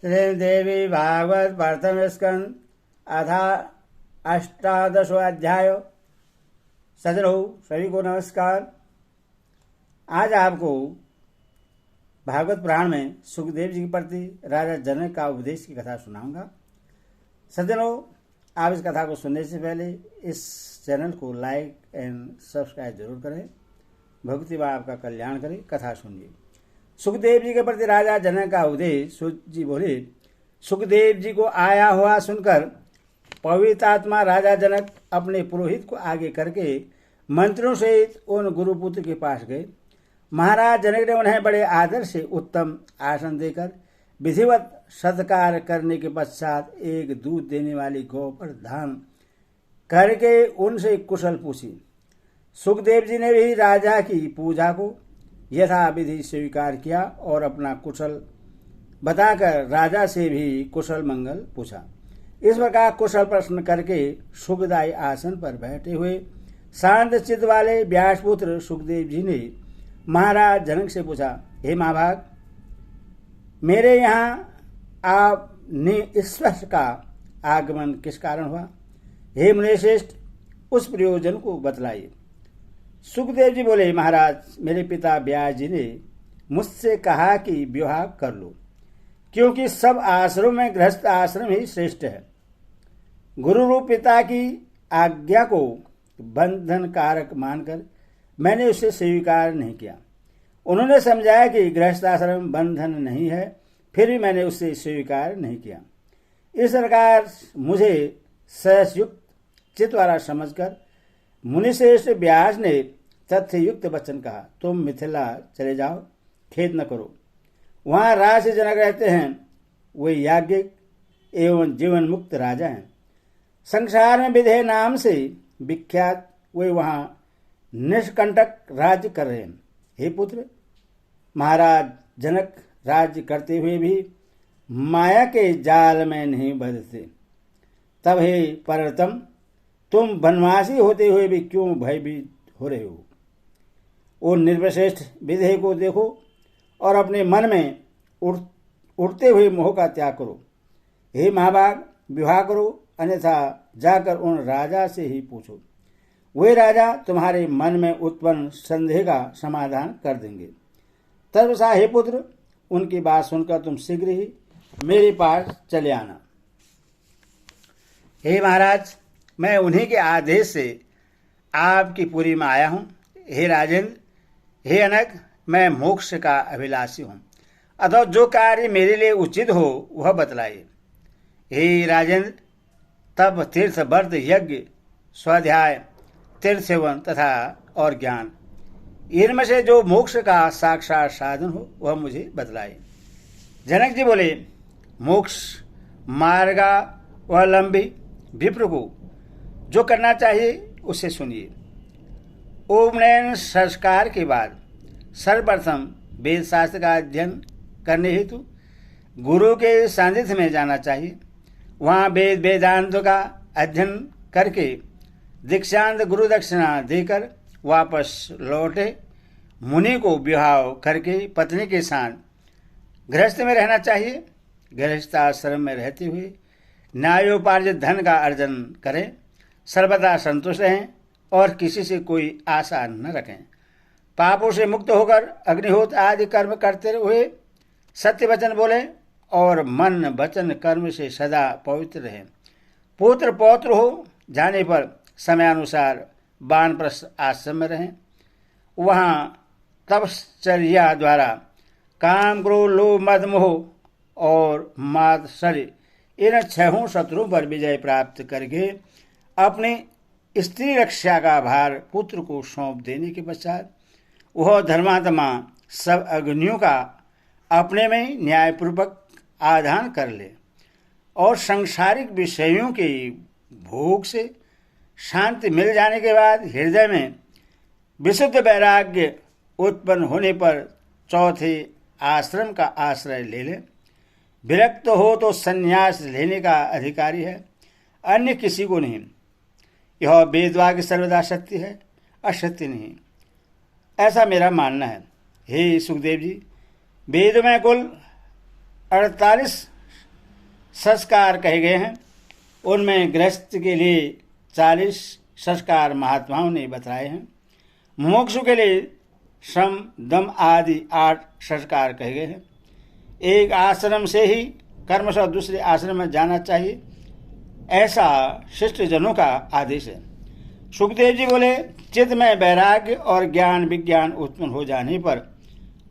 श्रीदेवी भागवत प्रथम स्कंद अथा 18वां अध्याय। सज्जनों, सभी को नमस्कार। आज आपको भागवत पुराण में सुखदेव जी के प्रति राजा जनक का उपदेश की कथा सुनाऊंगा। सज्जनों, आप इस कथा को सुनने से पहले इस चैनल को लाइक एंड सब्सक्राइब जरूर करें। भक्ति व आपका कल्याण करें। कथा सुनिए। सुखदेव जी के प्रति राजा जनक का उपदेश। सूत जी बोले, सुखदेव जी को आया हुआ सुनकर पवित्र आत्मा राजा जनक अपने पुरोहित को आगे करके मंत्रियों सहित उन गुरुपुत्र के पास गए। महाराज जनक ने उन्हें बड़े आदर से उत्तम आसन देकर विधिवत सत्कार करने के पश्चात एक दूध देने वाली गौ पर ध्यान करके उनसे कुशल पूछी। सुखदेव जी ने भी राजा की पूजा को यथा विधि स्वीकार किया और अपना कुशल बताकर राजा से भी कुशल मंगल पूछा। इस प्रकार कुशल प्रश्न करके सुखदायी आसन पर बैठे हुए शांत चित्त वाले व्यासपुत्र सुखदेव जी ने महाराज जनक से पूछा, हे महाभाग, मेरे यहाँ आप निष्पक्ष का आगमन किस कारण हुआ? हे मुनिश्रेष्ठ, उस प्रयोजन को बतलाइए। सुखदेव जी बोले, महाराज, मेरे पिता व्यास जी ने मुझसे कहा कि विवाह कर लो, क्योंकि सब आश्रम में गृहस्थ आश्रम ही श्रेष्ठ है। गुरु रूप पिता की आज्ञा को बंधन कारक मानकर मैंने उसे स्वीकार नहीं किया। उन्होंने समझाया कि गृहस्थ आश्रम बंधन नहीं है, फिर भी मैंने उसे स्वीकार नहीं किया। इस प्रकार मुझे सहसयुक्त चित्त वाला समझकर मुनिश्रेष्ठ व्यास ने तथ्य युक्त वचन कहा, तुम मिथिला चले जाओ, खेद न करो। वहां राज जनक रहते हैं। वे याज्ञिक एवं जीवन मुक्त राजा हैं। संसार में विधेय नाम से विख्यात वे वहां निष्कंटक राज्य कर रहे हैं। हे पुत्र, महाराज जनक राज्य करते हुए भी माया के जाल में नहीं बंधते। तब हे परतम, तुम वनवासी होते हुए भी क्यों भयभीत हो रहे हो? वो निर्वश्रेष्ठ विधेय को देखो और अपने मन में उड़ते हुए मोह का त्याग करो। हे महाभाग, विवाह करो, अन्यथा जाकर उन राजा से ही पूछो। वे राजा तुम्हारे मन में उत्पन्न संदेह का समाधान कर देंगे। तदनुसार हे पुत्र, उनकी बात सुनकर तुम शीघ्र ही मेरे पास चले आना। हे महाराज, मैं उन्हीं के आदेश से आपकी पुरी में आया हूँ। हे राजेंद्र, हे अनग, मैं मोक्ष का अभिलाषी हूँ, अतः जो कार्य मेरे लिए उचित हो वह बतलाइए। हे राजेंद्र, तप, तीर्थ, व्रत, यज्ञ, स्वाध्याय, तीर्थ सेवन तथा और ज्ञान, इनमें से जो मोक्ष का साक्षात साधन हो वह मुझे बतलाइए। जनक जी बोले, मोक्ष मार्गावलंबी विप्र को जो करना चाहिए उसे सुनिए। उपनयन संस्कार के बाद सर्वप्रथम वेद शास्त्र का अध्ययन करने हेतु गुरु के सानिध्य में जाना चाहिए। वहाँ वेद वेदांत का अध्ययन करके दीक्षांत गुरु दक्षिणा देकर वापस लौटे मुनि को विवाह करके पत्नी के साथ गृहस्थ में रहना चाहिए। गृहस्थ आश्रम में रहते हुए न्यायोपार्जित धन का अर्जन करें, सर्वदा संतुष्ट रहें और किसी से कोई आशा न रखें। पापों से मुक्त होकर अग्निहोत्र आदि कर्म करते हुए सत्य वचन बोलें और मन वचन कर्म से सदा पवित्र रहें। पुत्र पौत्र हो जाने पर समयानुसार वानप्रस्थ आश्रम में रहें। वहाँ तपश्चर्या द्वारा काम, क्रोध, लोभ, मद, मोह और मात्सर्य इन छहों शत्रुओं पर विजय प्राप्त करके अपनी स्त्री रक्षा का भार पुत्र को सौंप देने के पश्चात वह धर्मात्मा सब अग्नियों का अपने में न्यायपूर्वक आधान कर ले और सांसारिक विषयों के भोग से शांति मिल जाने के बाद हृदय में विशुद्ध वैराग्य उत्पन्न होने पर चौथे आश्रम का आश्रय ले ले। विरक्त हो तो संन्यास लेने का अधिकारी है, अन्य किसी को नहीं। यह वेदवाक्य सर्वदा सत्य है, असत्य नहीं, ऐसा मेरा मानना है। हे सुखदेव जी, वेद में कुल 48 संस्कार कहे गए हैं। उनमें गृहस्थ के लिए 40 संस्कार महात्माओं ने बताए हैं। मोक्ष के लिए श्रम दम आदि 8 संस्कार कहे गए हैं। एक आश्रम से ही कर्म से दूसरे आश्रम में जाना चाहिए, ऐसा शिष्ट जनों का आदेश है। सुखदेव जी बोले, चित्त में वैराग्य और ज्ञान विज्ञान उत्पन्न हो जाने पर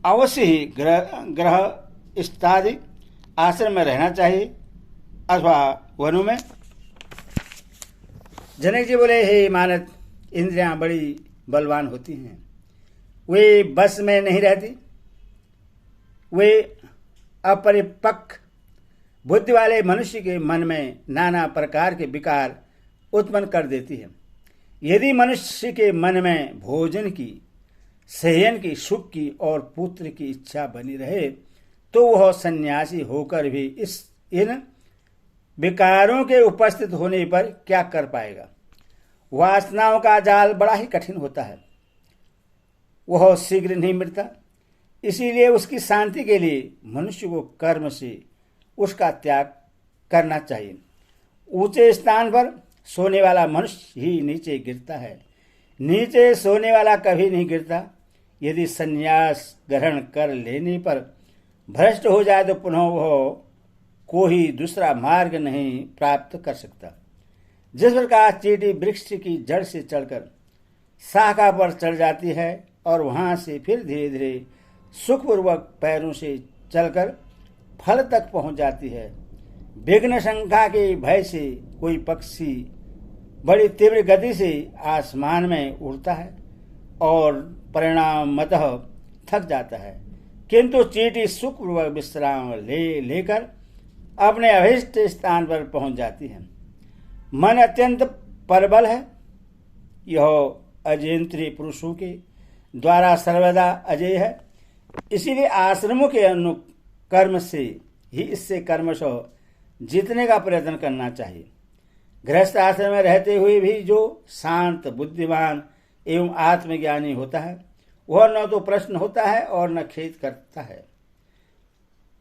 अवश्य ही ग्रह इत्यादि आश्रम में रहना चाहिए अथवा वनों में। जनक जी बोले, हे मानत, इंद्रियां बड़ी बलवान होती हैं, वे बस में नहीं रहती। वे अपरिपक्व बुद्धि वाले मनुष्य के मन में नाना प्रकार के विकार उत्पन्न कर देती है। यदि मनुष्य के मन में भोजन की, शयन की, सुख की और पुत्र की इच्छा बनी रहे तो वह सन्यासी होकर भी इन विकारों के उपस्थित होने पर क्या कर पाएगा। वासनाओं का जाल बड़ा ही कठिन होता है, वह शीघ्र नहीं मिटता। इसीलिए उसकी शांति के लिए मनुष्य को कर्म से उसका त्याग करना चाहिए। ऊंचे स्थान पर सोने वाला मनुष्य ही नीचे गिरता है, नीचे सोने वाला कभी नहीं गिरता। यदि संन्यास ग्रहण कर लेने पर भ्रष्ट हो जाए तो पुनः वह कोई दूसरा मार्ग नहीं प्राप्त कर सकता। जिस प्रकार चींटी वृक्ष की जड़ से चढ़कर शाखा पर चढ़ जाती है और वहां से फिर धीरे धीरे सुखपूर्वक पैरों से चलकर फल तक पहुंच जाती है, विघ्न शंका के भय से कोई पक्षी बड़ी तीव्र गति से आसमान में उड़ता है और परिणामतः थक जाता है, किंतु चींटी सुखपूर्वक विश्राम लेकर अपने अभीष्ट स्थान पर पहुंच जाती है। मन अत्यंत प्रबल है, यह अजेंद्रिय पुरुषों के द्वारा सर्वदा अजय है। इसीलिए आश्रमों के अनुकर्म से ही इससे कर्मश जीतने का प्रयत्न करना चाहिए। गृहस्थ आश्रम में रहते हुए भी जो शांत, बुद्धिमान एवं आत्मज्ञानी होता है वह न तो प्रश्न होता है और न खेद करता है,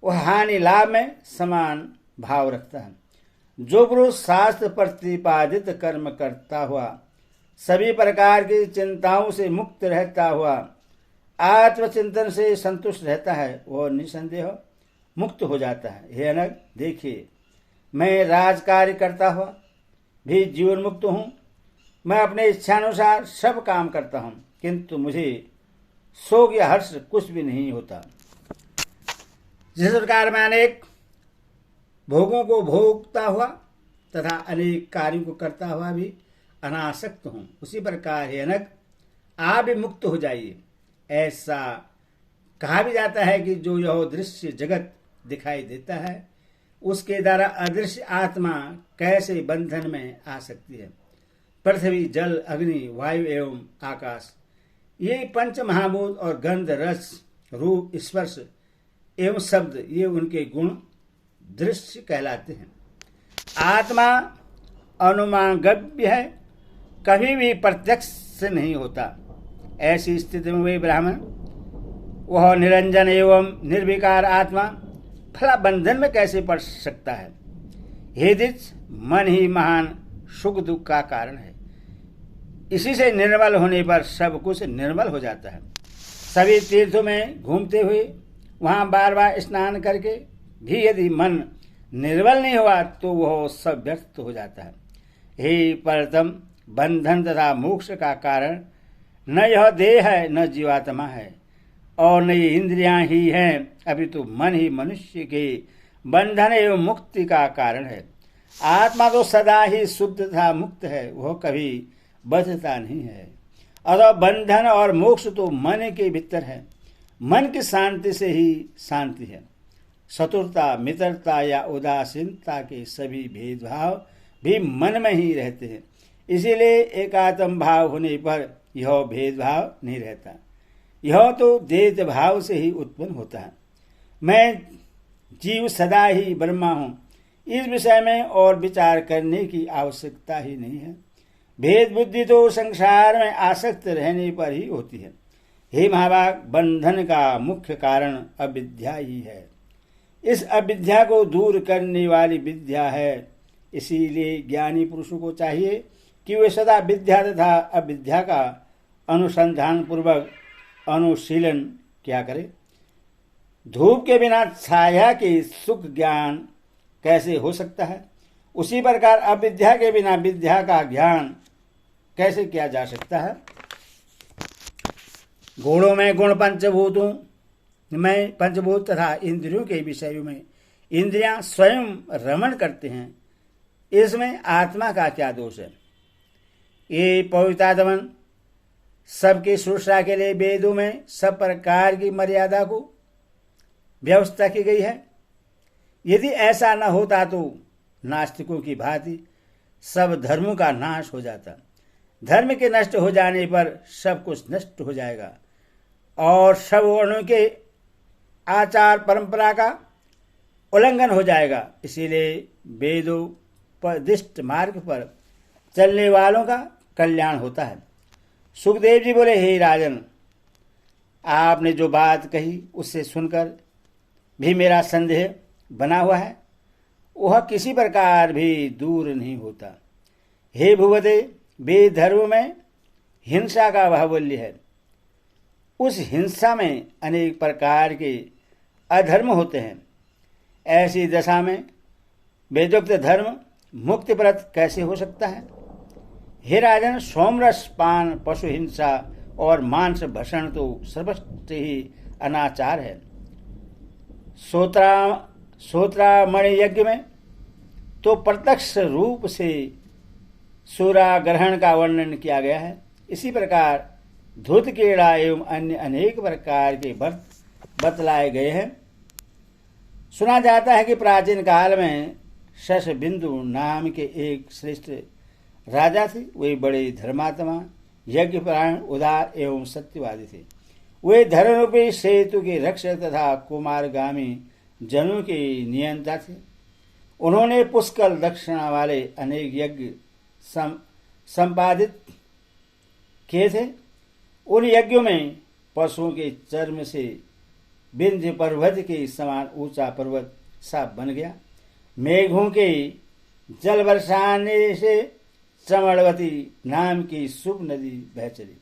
वह हानि लाभ में समान भाव रखता है। जो पुरुष शास्त्र प्रतिपादित कर्म करता हुआ सभी प्रकार की चिंताओं से मुक्त रहता हुआ आत्मचिंतन से संतुष्ट रहता है वह निसंदेह मुक्त हो जाता है। हे अनग, देखिए, मैं राजकार्य करता हुआ भी जीवन मुक्त हूँ। मैं अपने इच्छानुसार सब काम करता हूँ, किंतु मुझे शोक या हर्ष कुछ भी नहीं होता। जिस प्रकार मैं अनेक भोगों को भोगता हुआ तथा अनेक कार्यों को करता हुआ भी अनासक्त हूँ, उसी प्रकार हे अनग, आप भी मुक्त हो जाइए। ऐसा कहा भी जाता है कि जो यह दृश्य जगत दिखाई देता है उसके द्वारा अदृश्य आत्मा कैसे बंधन में आ सकती है। पृथ्वी, जल, अग्नि, वायु एवं आकाश, ये पंच महाभूत और गंध, रस, रूप, स्पर्श एवं शब्द, ये उनके गुण दृश्य कहलाते हैं। आत्मा अनुमागम्य है, कभी भी प्रत्यक्ष से नहीं होता। ऐसी स्थिति में वे ब्राह्मण, वह निरंजन एवं निर्विकार आत्मा फला बंधन में कैसे पड़ सकता है। हे दिच, मन ही महान सुख दुख का कारण है। इसी से निर्मल होने पर सब कुछ निर्मल हो जाता है। सभी तीर्थों में घूमते हुए वहां बार बार स्नान करके भी यदि मन निर्मल नहीं हुआ तो वह सब व्यर्थ हो जाता है। हे परतम, बंधन तथा मोक्ष का कारण न यह देह है, न जीवात्मा है और न ये इंद्रियां ही हैं, अभी तो मन ही मनुष्य के बंधन एवं मुक्ति का कारण है। आत्मा तो सदा ही शुद्ध तथा मुक्त है, वह कभी बद्धता नहीं है। अतः बंधन और मोक्ष तो मन के भीतर है। मन की शांति से ही शांति है। शत्रुता, मित्रता या उदासीनता के सभी भेदभाव भी मन में ही रहते हैं। इसीलिए एकात्म भाव होने पर यह भेदभाव नहीं रहता। यह तो द्वैत भाव से ही उत्पन्न होता है। मैं जीव सदा ही ब्रह्मा हूँ, इस विषय में और विचार करने की आवश्यकता ही नहीं है। भेद बुद्धि तो संसार में आसक्त रहने पर ही होती है। हे महाभाग, बंधन का मुख्य कारण अविद्या ही है। इस अविद्या को दूर करने वाली विद्या है। इसीलिए ज्ञानी पुरुषों को चाहिए कि वे सदा विद्या तथा अविद्या का अनुसंधान पूर्वक अनुशीलन क्या करें। धूप के बिना छाया के सुख ज्ञान कैसे हो सकता है, उसी प्रकार अविद्या के बिना विद्या का ज्ञान कैसे किया जा सकता है। गुणों में गुण पंचभूतों में पंचभूत तथा इंद्रियों के विषयों में इंद्रियां स्वयं रमण करते हैं, इसमें आत्मा का क्या दोष है। ये पवित्रात्मन सबकी सुरक्षा के लिए वेदों में सब प्रकार की मर्यादा को व्यवस्था की गई है। यदि ऐसा न होता तो नास्तिकों की भांति सब धर्मों का नाश हो जाता। धर्म के नष्ट हो जाने पर सब कुछ नष्ट हो जाएगा और सब वर्णों के आचार परंपरा का उल्लंघन हो जाएगा। इसीलिए वेदों पर दिष्ट मार्ग पर चलने वालों का कल्याण होता है। सुखदेव जी बोले, हे राजन, आपने जो बात कही उससे सुनकर भी मेरा संदेह बना हुआ है, वह किसी प्रकार भी दूर नहीं होता। हे भूपते, वेद धर्म में हिंसा का बाहुल्य है। उस हिंसा में अनेक प्रकार के अधर्म होते हैं। ऐसी दशा में वेदोक्त धर्म मुक्ति व्रत कैसे हो सकता है। हे राजन, सोमरस पान, पशु हिंसा और मांस भक्षण तो सर्वस्व ही अनाचार है। सोत्रामणि यज्ञ में तो प्रत्यक्ष रूप से सूरा ग्रहण का वर्णन किया गया है। इसी प्रकार धूत कीड़ा एवं अन्य अनेक प्रकार के व्रत बतलाए गए हैं। सुना जाता है कि प्राचीन काल में शशबिंदु नाम के एक श्रेष्ठ राजा थे। वे बड़े धर्मात्मा, यज्ञपरायण, उदार एवं सत्यवादी थे। वे धर्मरूपी सेतु के रक्षक तथा कुमारगामी जनों के नियंता थे। उन्होंने पुष्कल दक्षिणा वाले अनेक यज्ञ संपादित किए थे। उन यज्ञों में पशुओं के चर्म से विंध्य पर्वत के समान ऊंचा पर्वत सा बन गया। मेघों के जल बरसाने से चमड़वती नाम की शुभ नदी बह चली।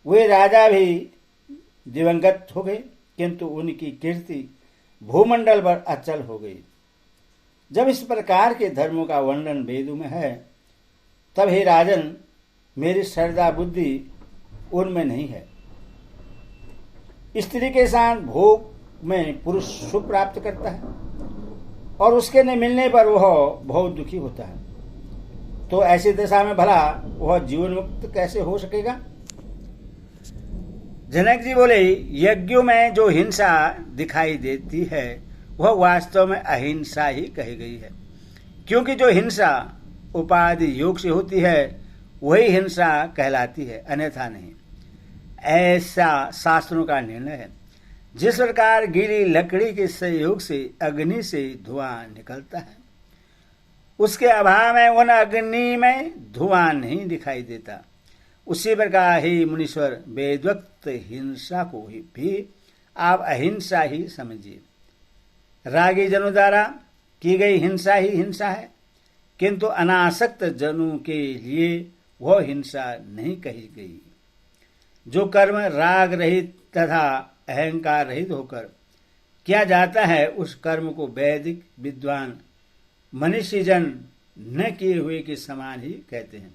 वे राजा भी दिवंगत हो गए, किंतु उनकी कीर्ति भूमंडल पर अचल हो गई। जब इस प्रकार के धर्मों का वर्णन वेदों में है, तब हे राजन, मेरी श्रद्धा बुद्धि उनमें नहीं है। स्त्री के साथ भोग में पुरुष सुख प्राप्त करता है और उसके न मिलने पर वह बहुत दुखी होता है। तो ऐसी दशा में भला वह जीवन मुक्त कैसे हो सकेगा। जनक जी बोले, यज्ञों में जो हिंसा दिखाई देती है वह वास्तव में अहिंसा ही कही गई है, क्योंकि जो हिंसा उपाधि योग से होती है वही हिंसा कहलाती है, अन्यथा नहीं। ऐसा शास्त्रों का निर्णय है। जिस प्रकार गीली लकड़ी के सहयोग से अग्नि से धुआं निकलता है, उसके अभाव में उन अग्नि में धुआं नहीं दिखाई देता, उसी प्रकार ही मुनीश्वर वेदोक्त हिंसा को ही भी आप अहिंसा ही समझिए। रागी जनों द्वारा की गई हिंसा ही हिंसा है, किंतु अनासक्त जनों के लिए वह हिंसा नहीं कही गई। जो कर्म राग रहित तथा अहंकार रहित होकर किया जाता है, उस कर्म को वैदिक विद्वान मनुष्य जन न किए हुए के समान ही कहते हैं।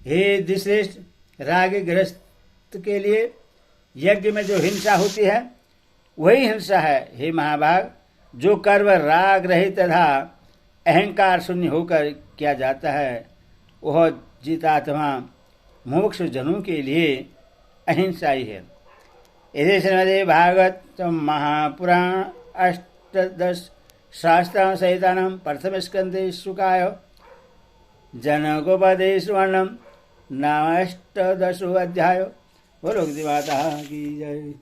हे द्विश्रेष्ठ, रागी गृहस्थ के लिए यज्ञ में जो हिंसा होती है वही हिंसा है। हे महाभाग, जो कर्म राग रहित तथा अहंकार शून्य होकर किया जाता है वह जितात्मा मोक्ष जनों के लिए अहिंसा ही है। इसे श्रीमद् भागवत महापुराण अष्टादश शास्त्रां सहितानां प्रथम स्कंदे शुकाय जनकोपदेशवर्णम नाम अष्टादशो अध्याय। बोलो माता की जय।